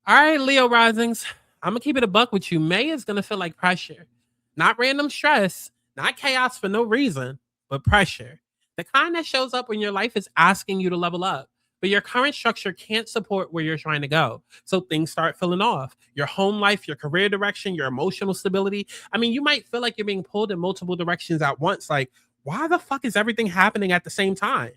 All right, Leo risings. I'm gonna keep it a buck with you. May is gonna feel like pressure, not random stress, not chaos for no reason, but pressure. The kind that shows up when your life is asking you to level up, but your current structure can't support where you're trying to go. So things start filling off. Your home life, your career direction, your emotional stability. I mean, you might feel like you're being pulled in multiple directions at once. Like, why the fuck is everything happening at the same time?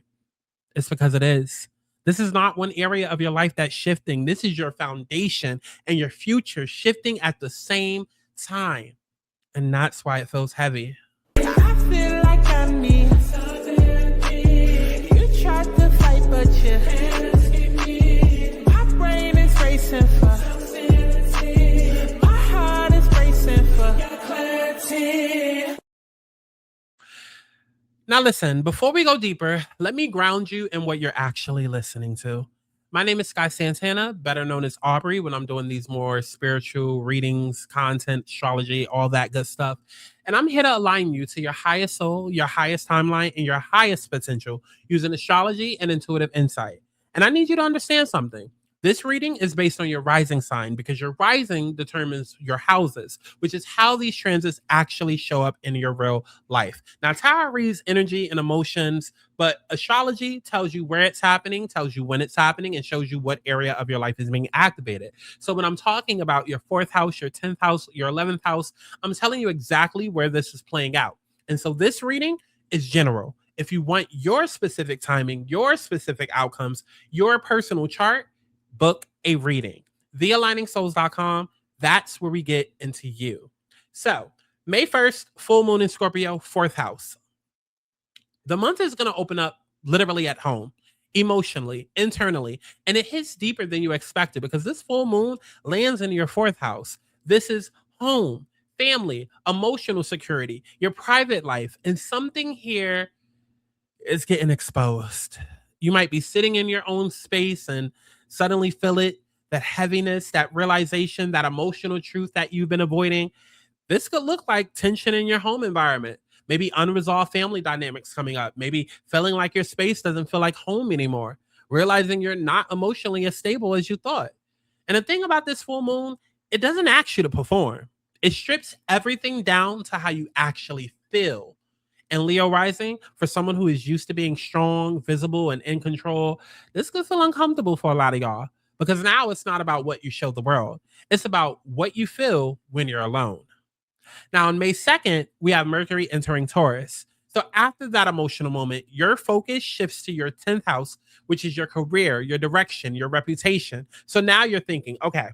It's because it is. This is not one area of your life that's shifting. This is your foundation and your future shifting at the same time. And that's why it feels heavy. I feel like I need something. You tried to fight, but you can't escape me. My brain is racing for something. My heart is racing for clarity. Now, listen, before we go deeper, let me ground you in what you're actually listening to. My name is Sky Santana, better known as Aubrey, when I'm doing these more spiritual readings, content, astrology, all that good stuff. And I'm here to align you to your highest soul, your highest timeline, and your highest potential using astrology and intuitive insight. And I need you to understand something. This reading is based on your rising sign because your rising determines your houses, which is how these transits actually show up in your real life. Now, tarot reads energy and emotions, but astrology tells you where it's happening, tells you when it's happening, and shows you what area of your life is being activated. So when I'm talking about your fourth house, your 10th house, your 11th house, I'm telling you exactly where this is playing out. And so this reading is general. If you want your specific timing, your specific outcomes, your personal chart, book a reading. TheAligningsouls.com. That's where we get into you. So, May 1st, full moon in Scorpio, fourth house. The month is going to open up literally at home, emotionally, internally, and it hits deeper than you expected because this full moon lands in your fourth house. This is home, family, emotional security, your private life, and something here is getting exposed. You might be sitting in your own space and suddenly feel it, that heaviness, that realization, that emotional truth that you've been avoiding. This could look like tension in your home environment, maybe unresolved family dynamics coming up, maybe feeling like your space doesn't feel like home anymore, realizing you're not emotionally as stable as you thought. And the thing about this full moon, it doesn't ask you to perform. It strips everything down to how you actually feel. And Leo rising, for someone who is used to being strong, visible, and in control, this could feel uncomfortable for a lot of y'all because now it's not about what you show the world. It's about what you feel when you're alone. Now, on May 2nd, we have Mercury entering Taurus. So after that emotional moment, your focus shifts to your 10th house, which is your career, your direction, your reputation. So now you're thinking, okay,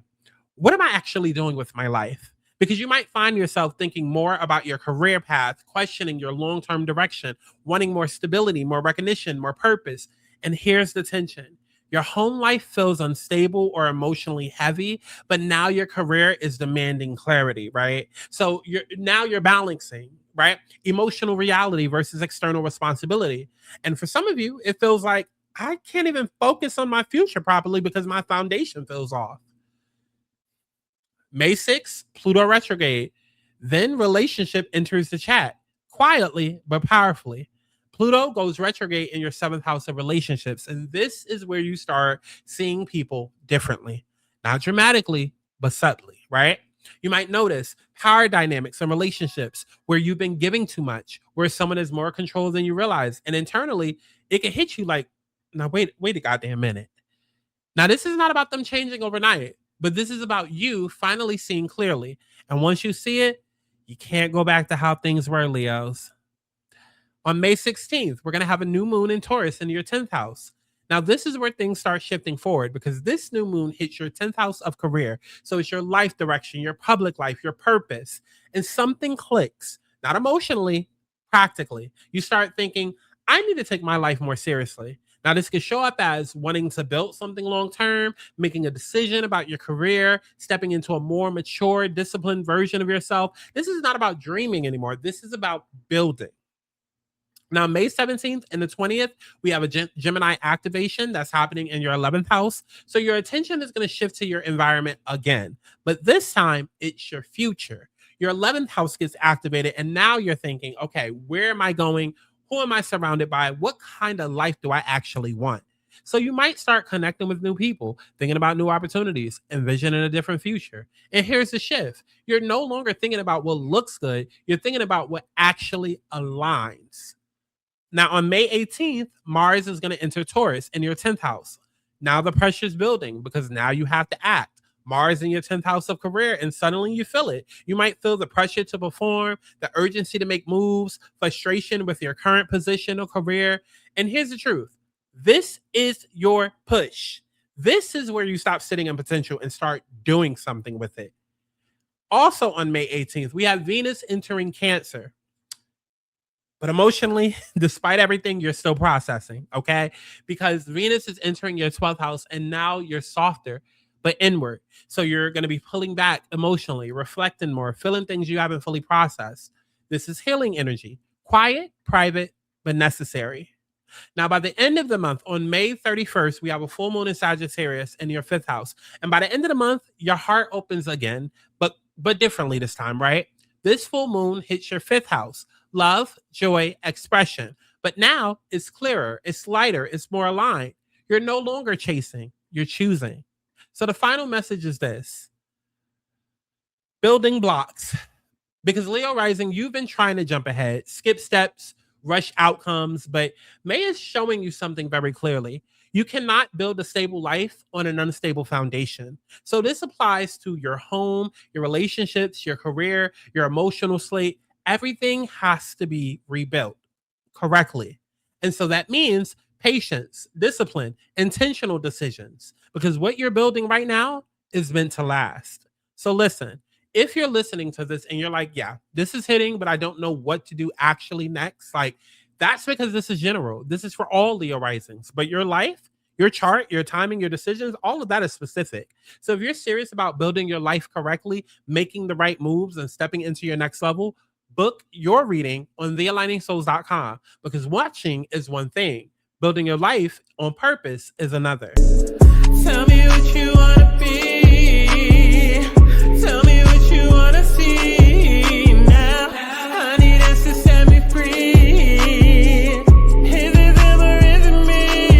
what am I actually doing with my life? Because you might find yourself thinking more about your career path, questioning your long-term direction, wanting more stability, more recognition, more purpose. And here's the tension. Your home life feels unstable or emotionally heavy, but now your career is demanding clarity, right? So you're balancing, right? Emotional reality versus external responsibility. And for some of you, it feels like I can't even focus on my future properly because my foundation feels off. May 6th, Pluto retrograde. Then relationship enters the chat quietly but powerfully. Pluto goes retrograde in your 7th house of relationships. And this is where you start seeing people differently, not dramatically, but subtly, right? You might notice power dynamics and relationships where you've been giving too much, where someone has more control than you realize. And internally, it can hit you like, now wait a goddamn minute. Now, this is not about them changing overnight, but this is about you finally seeing clearly. And once you see it, you can't go back to how things were, Leos. On May 16th, we're going to have a new moon in Taurus in your 10th house. Now, this is where things start shifting forward because this new moon hits your 10th house of career. So it's your life direction, your public life, your purpose. And something clicks, not emotionally, practically. You start thinking, I need to take my life more seriously. Now, this could show up as wanting to build something long term, making a decision about your career, stepping into a more mature, disciplined version of yourself. This is not about dreaming anymore. This is about building. Now, May 17th and the 20th, we have a Gemini activation that's happening in your 11th house. So your attention is going to shift to your environment again. But this time, it's your future. Your 11th house gets activated, and now you're thinking, okay, where am I going? Who am I surrounded by? What kind of life do I actually want? So you might start connecting with new people, thinking about new opportunities, envisioning a different future. And here's the shift: you're no longer thinking about what looks good, you're thinking about what actually aligns. Now, on May 18th, Mars is going to enter Taurus in your 10th house. Now the pressure's building because now you have to act. Mars in your 10th house of career, and suddenly you feel it. You might feel the pressure to perform, the urgency to make moves, frustration with your current position or career. And here's the truth: this is your push. This is where you stop sitting in potential and start doing something with it. Also, on May 18th, we have Venus entering Cancer. But emotionally, despite everything, you're still processing, okay? Because Venus is entering your 12th house and now you're softer, but inward. So you're going to be pulling back emotionally, reflecting more, feeling things you haven't fully processed. This is healing energy, quiet, private, but necessary. Now, by the end of the month, on May 31st, we have a full moon in Sagittarius in your 5th house. And by the end of the month, your heart opens again, but differently this time, right? This full moon hits your 5th house: love, joy, expression. But now it's clearer, it's lighter, it's more aligned. You're no longer chasing, you're choosing. So the final message is this: building blocks. Because Leo rising, you've been trying to jump ahead, skip steps, rush outcomes, but May is showing you something very clearly. You cannot build a stable life on an unstable foundation. So this applies to your home, your relationships, your career, your emotional slate. Everything has to be rebuilt correctly. And so that means patience, discipline, intentional decisions, because what you're building right now is meant to last. So listen, if you're listening to this and you're like, yeah, this is hitting, but I don't know what to do actually next, like, that's because this is general. This is for all Leo risings, but your life, your chart, your timing, your decisions, all of that is specific. So if you're serious about building your life correctly, making the right moves and stepping into your next level, book your reading on thealigningsouls.com, because watching is one thing, building your life on purpose is another. Tell me what you want to be. Tell me what you want to see now. I need us to set me free. Is it them or is it me?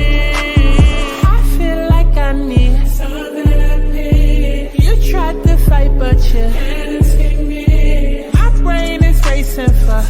I feel like I need something that I need. You tried to fight, but you can't escape me. My brain is racing for